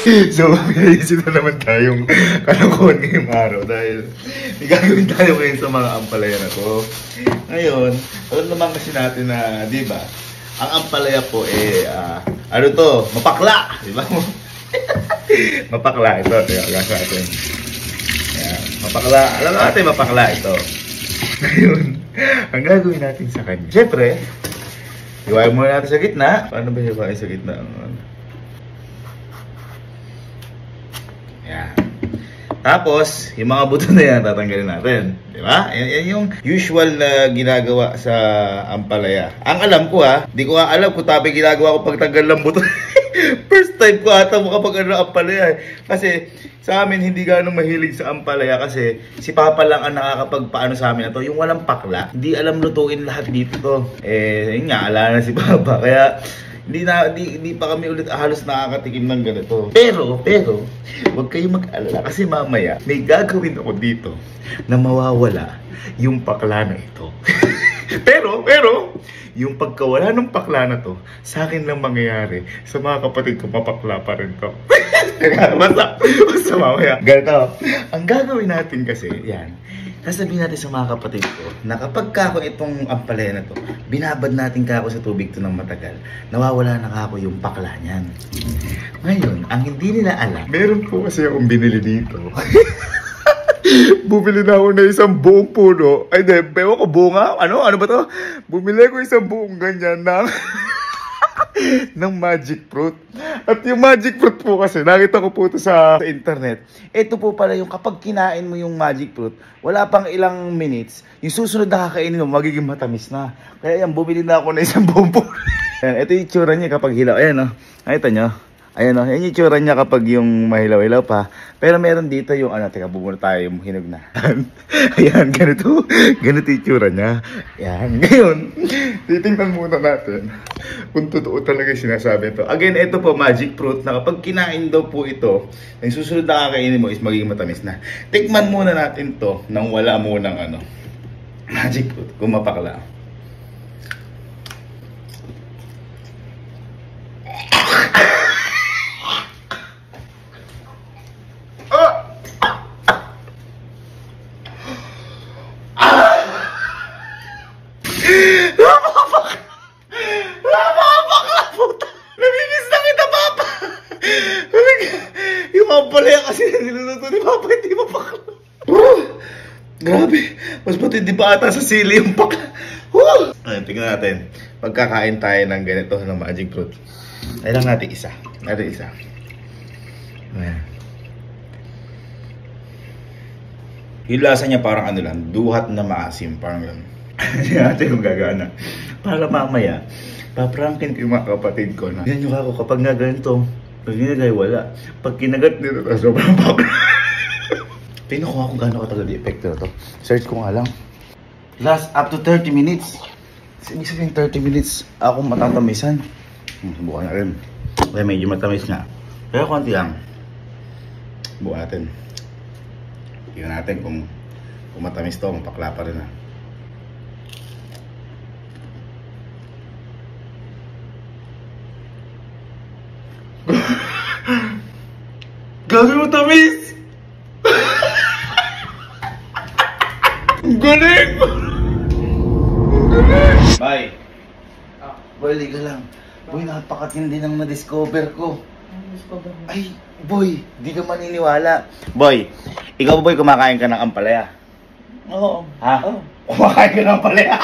So, may isip na naman tayong kalokohan ngayong araw dahil may gagawin tayo ngayon sa mga ampalaya na to. Ngayon, alam naman kasi natin na, di ba, ang ampalaya po ano to, mapakla, di ba? Mapakla ito, gas natin. Ayan, mapakla, alam natin mapakla ito. Ngayon, ang gagawin natin sa kanya, syempre, hiwain muna natin sa gitna. Paano ba hiwain sa gitna? Yan. Tapos, yung mga buto na yan, tatanggalin natin. Di ba? Yan yung usual na ginagawa sa ampalaya. Ang alam ko di ko alam kung tabi ginagawa ko pagtanggal ng buto. First time ko ata makapag ampalaya. Kasi sa amin, hindi gano'ng mahilig sa ampalaya kasi si Papa lang ang nakakapagpaano sa amin na to. Yung walang pakla, hindi alam lutuin lahat dito to. Yun nga, ala na si Papa. Kaya, hindi pa kami ulit halos nakakatikim ng ganito. Pero, huwag kayong mag-alala kasi mamaya may gagawin ako dito na mawawala yung pakla na ito. pero, yung pagkawala ng pakla na to, sa akin lang mangyayari. Sa mga kapatid ko, mapakla pa rin to. basta mamaya. Ganito. Ang gagawin natin kasi, yan. Sasabihin natin sa mga kapatid ko na kapag kako itong ampalaya na to, binabad natin kako sa tubig to ng matagal, nawawala na kako yung pakla niyan. Ngayon, ang hindi nila alam, meron po kasi akong binili dito. Bumili na ako ng isang buong puno. Ay, di, bewa ko bunga. Ano ba to? Bumili ko isang buong ganyan ng ng magic fruit. At yung magic fruit po kasi, nakita ko po ito sa internet. Ito po pala yung kapag kinain mo yung magic fruit, wala pang ilang minutes, yung susunod na kakainin mo, magiging matamis na. Kaya yan, bumili na ako ng isang buong puno. Ito yung itsura niya kapag hilaw. Ayan o, nakita nyo? Ayan o, yan yung itsura niya kapag yung mahilaw-hilaw pa. Pero meron dito yung, teka, bubuna tayo yung hinog na. Ayan, ganito yung itsura niya. Ayan, ngayon, titingnan muna natin kung totoo talaga yung sinasabi ito. Again, ito po, magic fruit, na kapag kinain daw po ito, yung susunod na kakainin mo is magiging matamis na. Tikman muna natin to nang wala munang magic fruit, kung mapakla. Yung ampalaya kasi niluluto ni Papa, hindi mapakla. Grabe, mas matindi pa ata sa sili yung pakla. Ayun, tingnan natin. Pagkakain tayo ng ganito, ng magic fruit. Ay lang natin isa. Ayan. Yung lasa niya parang lang, duhat na maasim, parang lang. Hindi natin kung gagana. Para mamaya, paprankin ko yung mga kapatid ko na. Yan yung ako kapag nga ganito. Pag ginagay, wala. Pag kinagat nito, sobrang pakla. Tingnan ko nga kung gano'n katagal yung epekto na to. Search ko nga lang. Last up to 30 minutes. Ibig sabihin 30 minutes ako matatamisan. Subukan na rin. Kaya medyo matamis nga. Pero konti lang. Subukan natin. Tingnan natin kung matamis to, mapakla pa rin na. Gagawin mo tamis! Ang galing! Bye! Boy, liga lang. Boy, napakatindi nang na-discover ko. Ay, boy, di ka maniniwala. Boy, ikaw boy, kumakain ka ng ampalaya? Oo. Ha? Oo. Kumakain ka ng ampalaya?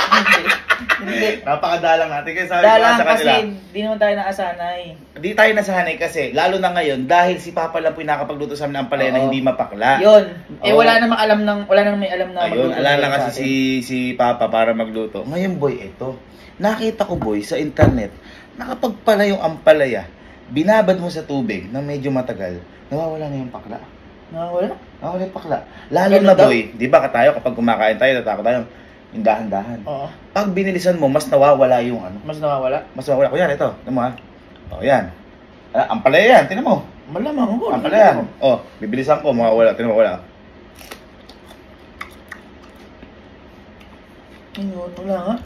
Hindi. Napakadalang natin. Kaya sabi Dalang ko sa kanila, kasi di naman tayo nakasanay. di tayo nasanay kasi, lalo na ngayon, dahil si Papa lang po yung nakapagluto sa amin ng ampalaya na hindi mapakla. Yun. Wala namang may alam na Ayun, magluto. ala lang kasi si Papa para magluto. Ngayon boy, ito. Nakita ko boy sa internet, nakapagpala yung ampalaya, binabad mo sa tubig ng medyo matagal, nawawala na yung pakla. Nawawala? Nawawala yung pakla. Lalo na boy, di ba tayo kapag kumakain tayo, tatakot tayo, yung dahan-dahan. Oo. Pag binilisan mo, mas nawawala yung Mas nawawala? Mas nawawala. Kuya, ito. Ito mo ha. O, yan. Ampalaya yan. Tinan mo. Malamang ko. Ampalaya. O, bibilisan ko. Mawawala. Tinan mo, wala. Ayun, wala nga.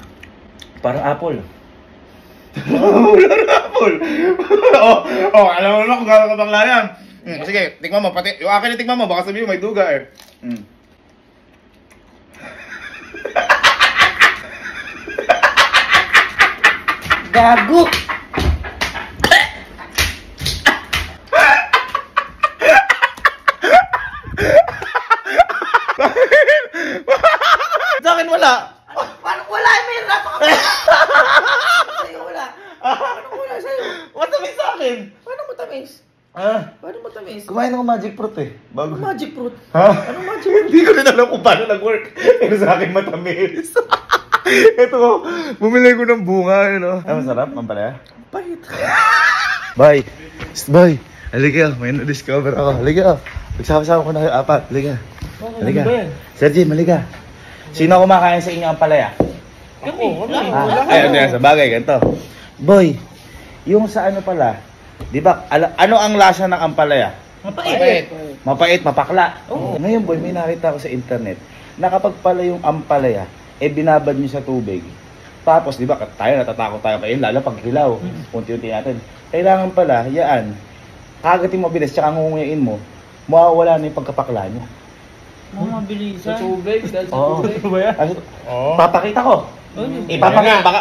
Parang apple. Wala na apple. Alam mo na kung gano'n ka bakla yan. Sige, tikman mo. Pati, yung akin tikman mo. Baka sabihin mo may duga eh. Gago! Sa akin wala. Paano wala? May napakasarap! Sa'yo wala. Paano wala sa'yo? Matamis sa akin. Paano matamis? Paano matamis? Kumain ako magic fruit eh. Bago. Magic fruit. Ha? Anong magic fruit? Hindi ko rin alam kung paano nag-work. Pero sa akin matamis. Ito, bumili ko ng bunga. Ano? Masarap? Mampalaya? Pahit. Bye. Bye. Halika, may na-discover ako. Halika. Magsama-sama ko na kayo apat. Halika. Halika. Ano ba yan? Sir Jim, halika. Sino kumakain sa inyo ang palaya? Ako, wala. Ayun, sa bagay, ganito. Boy, yung sa ano pala, di ba, ano ang lasa ng ampalaya? Mapait. Mapait, mapakla. Ngayon boy, may nakita ko sa internet na kapag pala yung ampalaya, binabad nyo sa tubig. Tapos, di ba, tayo natatakot tayo kayo, lalo pag hilaw, unti-unti natin. Kailangan pala, yaan, kagating mabilis, tsaka ngunguyain mo, mawawala na yung pagkapakla nyo. Mabilisan. Sa tubig. Oo. Papakita ko.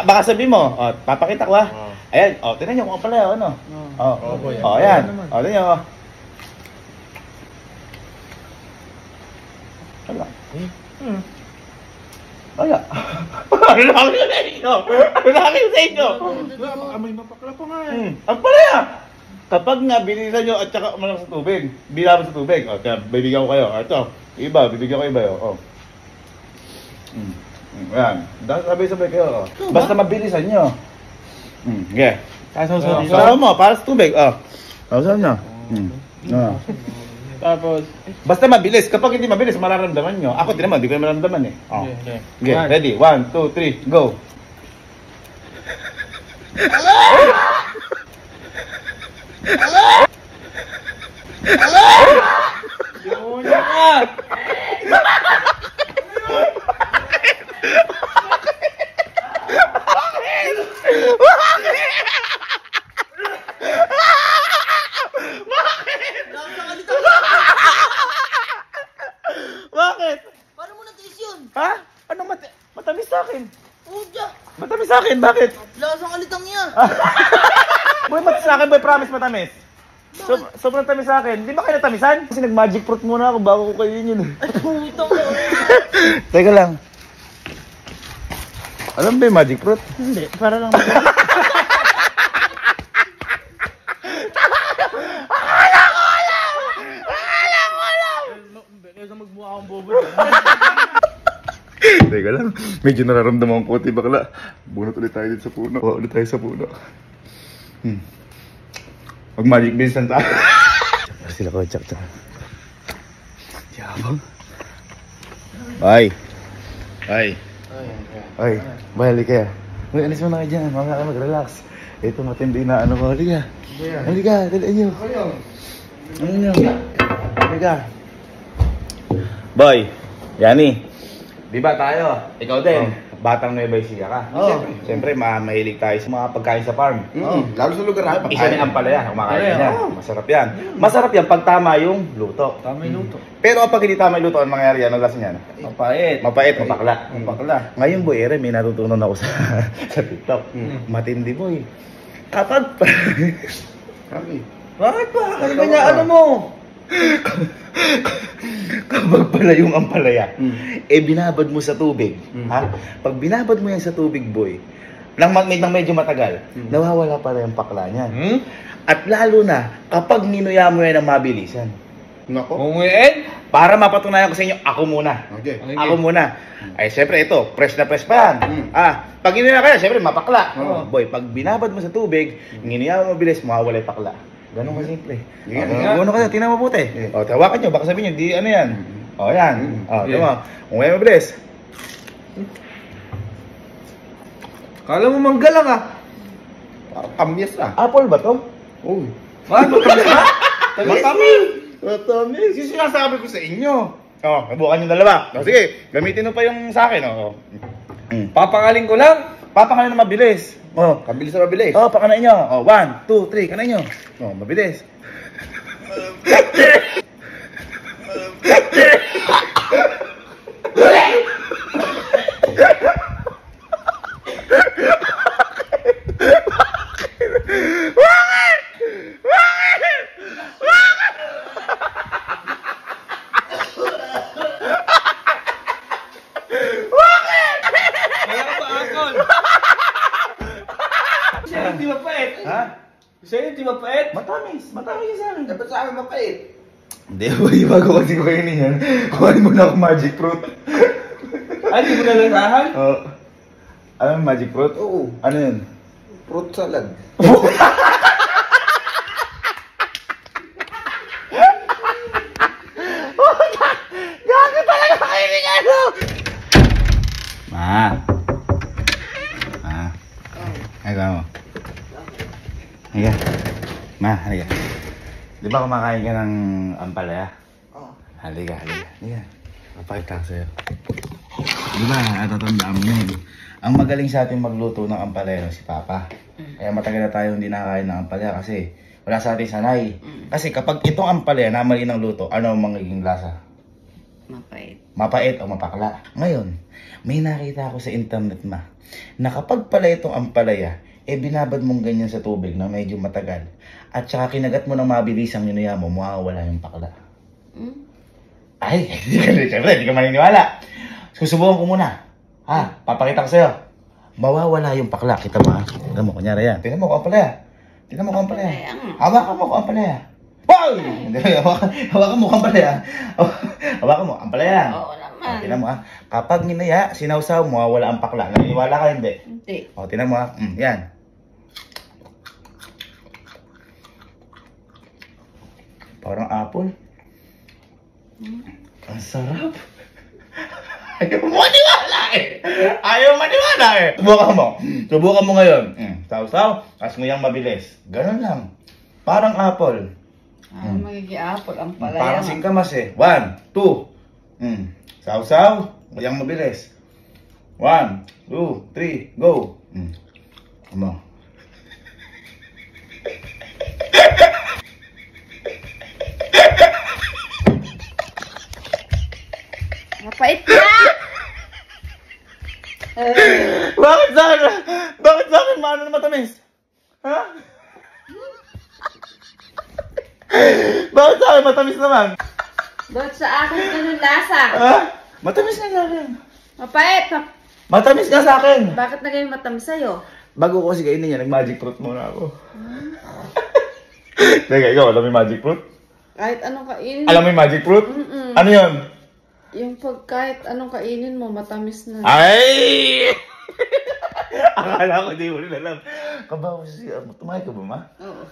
Baka sabi mo, papakita ko ha. Ayan, tingnan nyo kung pala ano. Ayan. Tingnan nyo. Wala. Wala. Ano lang yun sa inyo? Ano lang yun sa inyo? May mapakla pa nga eh. Ang palaya! Kapag nga bilisan nyo at saka umalang sa tubig, bilaban sa tubig, kaya bibigyan ko kayo. Ito, iba, bibigyan ko iba yun. Ayan, sabay-sabay kayo. Basta mabilisan nyo. Okay. Sasawa mo, para sa tubig. Sasawa nyo. Tapos, basta mabilis. Kapag hindi mabilis, mararamdaman nyo. Ako din naman, di ko naman maramdaman eh. Okay, ready? 1, 2, 3, go! demonyo ka! Bakit? Paano mo natiis yun? Ha? Anong matamis sa akin? Puja! Matamis sa akin, bakit? Lasang alitang niya! Boy, matamis sa akin, boy, promise matamis. Sobrang tamis sa akin. Di ba kayo natamisan? Kasi nag-magic fruit muna ako bago ko kainin yun. Ay, putang mo! Teka lang. Alam ba yung magic fruit? Hindi, para lang magmukha akong bobo. Teka lang, medyo nararamdaman ko, bakla. Bunot ulit tayo dito sa puno. Kuha ulit tayo sa puno. Mag-magic business tayo. Sila ko, tsak. Yabang. Ay. Balik kaya. Uy, alis mo na kayo dyan. Mamaya ka mag-relax. Ito matindi na ano ko. Halika. Dalian nyo. Halika. Boy, Yani. Di ba tayo? Ikaw din. Batang Nueva Ecija ka. Siyempre, mahilig tayo sa mga pagkain sa farm. Lalo sa lugar namin. Isa ni Ampalaya, kumakain niya. Masarap yan. Masarap yan pag tama yung luto. Tama yung luto. Pero kapag hindi tama yung luto, ang mangyayari yan? Ang lasa niyan? Mapait. Mapait, mapakla. Ngayon boy, may natutunan ako sa TikTok. Matindi boy. Kapag Bakit ba? Kasi kanya ano mo? kapag pala yung ampalaya, binabad mo sa tubig. Ha? Pag binabad mo yan sa tubig boy, nang medyo matagal, nawawala pala yung pakla niyan. At lalo na, kapag ninuya mo yan ng mabilisan. Nako. Unguin? Para mapatunayan ko sa inyo, ako muna. Okay. Ako muna. Ay, syempre ito, fresh na fresh pa yan. Pag inuya ka yan, syempre mapakla. Boy, pag binabad mo sa tubig, nginuya mo mabilis, mawawala yung pakla. Ganun ka simple. Ganun ka, tingnan mo mabuti. Tawakan nyo, baka sabihin nyo, di ano yan. Yan. Tama. Kung ngayon mabilis. Kala mo mangga lang ah. Kamyas ah. Apple ba to? Uy. Matamis. Yung sinasabi ko sa inyo. Nabukan yung dalawa. Sige, gamitin mo pa yung sa akin. Papangaling ko lang. Papangalan na mabilis. Kabilis na mabilis. Pakanain nyo. 1, 2, 3, kanain nyo. Mabilis. Sa'yo hindi mapait. Ha? Sa'yo hindi mapait. Matamis. Matamis yung sa akin. Dapat sa amin mapait. Hindi, boy. Bago kasi kainin yan. Kuhain mo na ako magic fruit. Ay, di mo nalasahan? Oh. Ano yung magic fruit? Oo. Ano yun? Fruit salad. Gago talaga kainin ano? Ma. Halika mo. Halika. Ma, halika. Di ba kumakain ka ng ampalaya? Oo. Halika. Papakita ko sa'yo. Di ba, natatandaan mo yun. Ang magaling sa atin magluto ng ampalaya si Papa. Kaya matagal na tayo hindi nakakain ng ampalaya kasi wala sa atin sanay. Kasi kapag itong ampalaya na mali ng luto, ano ang magiging lasa? Mapait. Mapait o mapakla. Ngayon, may nakita ako sa internet na kapag pala itong ampalaya, binabad mong ganyan sa tubig na medyo matagal at saka kinagat mo ng mabilis ang inuya mo, mawawala yung pakla. Ay, siyempre, hindi ka maniniwala. Susubukan ko muna. Ha, papakita ko sa'yo. Mawawala yung pakla. Kita mo ha? Tignan mo, kunyari yan. Tignan mo kung ampalaya. Tignan mo kung ampalaya. Hawakan mo kung ampalaya. Wow! Hindi, hawakan mo kung ampalaya. Hawakan mo, ampalaya. Oo naman. Tignan mo ha. Kapag ninaya, sinawsaw, mawawala ang pakla. Naniniwala ka, hindi? Hindi. O, tignan mo ha. Yan. Parang apple. Ang sarap. Ayaw mo maniwala eh. Subukan mo ngayon. Saw-saw, as mo yung mabilis. Ganun lang. Parang apple. Magiging apple ang palaya. Parang singkamas eh. 1, 2. Saw-saw, yung mabilis. 1, 2, 3, go. Ano? Mapait na! Bakit sa akin? Bakit sa akin maano na matamis? Ha? Bakit sa akin matamis naman? Doon sa akin ganun lasa. Ha? Matamis nga sa akin. Mapait. Matamis nga sa akin. Bakit na kayo matamis sa'yo? Bago ko kasi kainin yan, nag-magic fruit muna ako. Teka, ikaw, alam mo yung magic fruit? Kahit anong kainin. Alam mo yung magic fruit? Mm-mm. Ano yun? Yung kahit anong kainin mo, matamis na. Ay! Akala ko di mo rin alam. Kabaw siya. Tumahay ka ba, ma? Oo.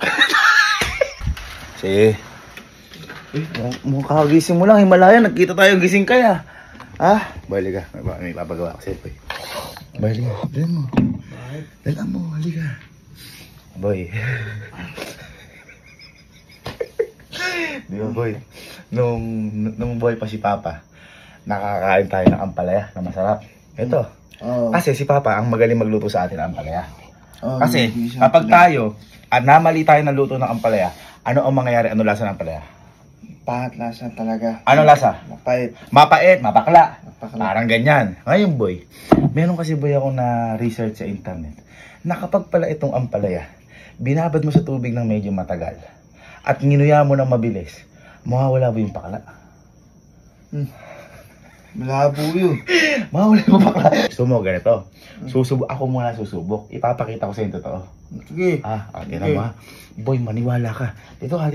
Sige. Mukhang kagising mo lang. Himalaya, nagkita tayo gising kaya. Ah, bali ka. May papagawa ko sa'yo, boy. Bali ka. Dalan mo. Dalan mo, halika. Boy. Di ba, boy? Nung boy pa si Papa, nakakain tayo ng ampalaya na masarap. Ito. Kasi si Papa ang magaling magluto sa atin ng ampalaya. Kasi kapag tayo at namali tayo ng luto ng ampalaya, ano ang mangyayari? Ano lasa ng ampalaya? Pangat lasa talaga. Ano lasa? Mapait. Mapait, mapakla. Mapakla. Parang ganyan. Ngayon, boy, meron kasi boy ako na research sa internet na kapag pala itong ampalaya, binabad mo sa tubig ng medyo matagal at nginuya mo ng mabilis, mawawala ba yung pakla? Malabo yun. Mawawala yung pakla. Gusto mo, ganito. Ako muna susubok. Ipapakita ko sa yung totoo. Sige. Tingnan mo ha. Boy, maniwala ka. Dito ka.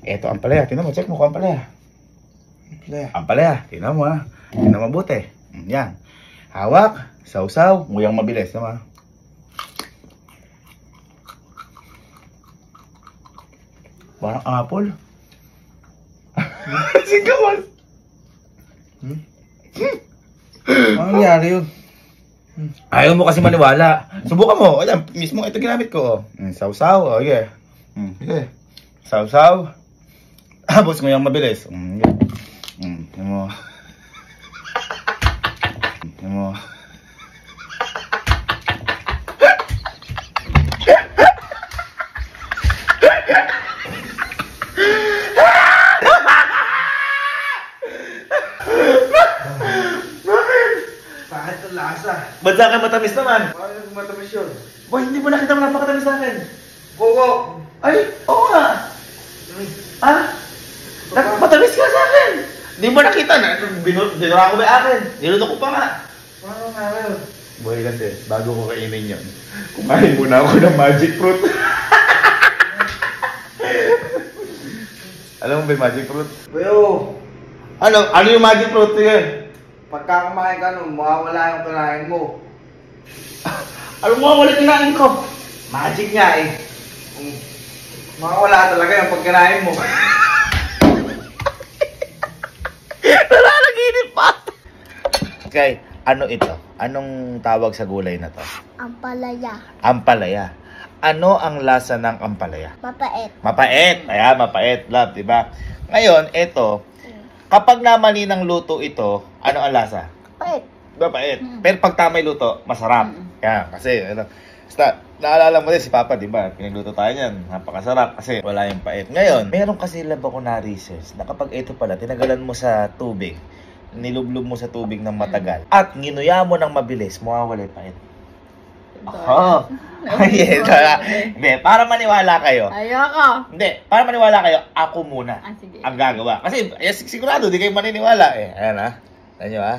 Eto ampalaya. Tingnan mo, check mo kung ampalaya. Ampalaya. Tingnan mo ha. Tingnan mabuti. Yan. Hawak. Sausaw. Nguyang mabilis. Tingnan mo ha. Parang apple. Singkamas. Ano nangyari yun? Ayaw mo kasi maniwala. Subukan mo. Ayan, mismo ito ginamit ko. Sausaw. Okay. Sige. Sausaw. Tapos nguyang mabilis. Tingnan mo. Tingnan mo. ang lasa. Ba't sa akin matamis naman? Paano nang matamis yun? Boy, hindi mo nakita mo napakatamis sa akin. Kuko! Ay, oo nga. Ha? Matamis ka sa akin. Hindi mo nakita na. Binura ko ba akin? Niluto ko pa nga. Paano nga yun? Boy, kasi bago ko kainin yun, kumain muna ako ng magic fruit. Alam mo ba yung magic fruit? Bayo! Ano yung magic fruit? Sige. Pagka kumain ka nun, mawawala yung kinain mo. Ano mo wala kinain ko? Magic nga eh. Mawawala talaga yung pagkinain mo. Nalalaginip pa! Okay, ano ito? Anong tawag sa gulay na to? Ampalaya. Ampalaya. Ano ang lasa ng ampalaya? Mapait. Mapait. Ayan, mapait, love, diba? Ngayon, ito, kapag namali ng luto ito, ano ang lasa? Mapait. Mapait. Pero pag tamay luto, masarap. Yan, kasi, ano, basta, naalala mo din si Papa, di ba? Pinagluto tayo niyan. Napakasarap kasi wala yung pait. Ngayon, meron kasi lab ako na research na kapag ito pala, tinagalan mo sa tubig, nilublob mo sa tubig ng matagal, at nginuya mo ng mabilis, mawawala yung pait. Oo. Yes. Hindi, para maniwala kayo. Ayoko. Hindi, para maniwala kayo, ako muna Sige. ang gagawa. Kasi, sigurado, di kayo maniniwala. Eh, ayan ha. Ayan nyo ha.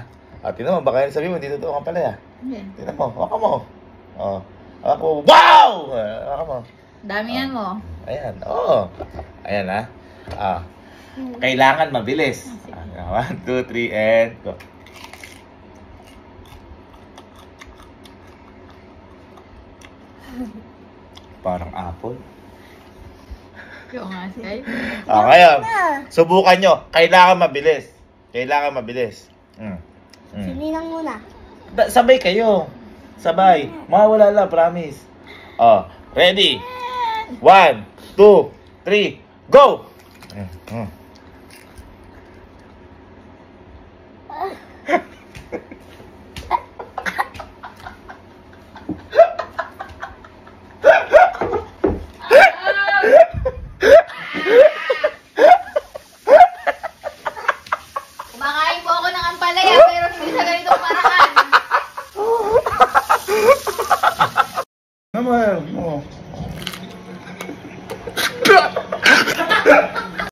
Tingnan mo, baka sabihin mo, dito to ang pala. Tingnan mo, waka mo. Ako, wow! Waka mo. Damihan mo. Ayan, oo. Ayan ha. Kailangan mabilis. 1, 2, 3, and go. Parang apple. Yung nga, Sky. Ngayon, subukan nyo. Kailangan mabilis. Kailangan mabilis. Sininang muna. Sabay kayo. Sabay. Mawawala lang, promise. Ready? 1, 2, 3, go!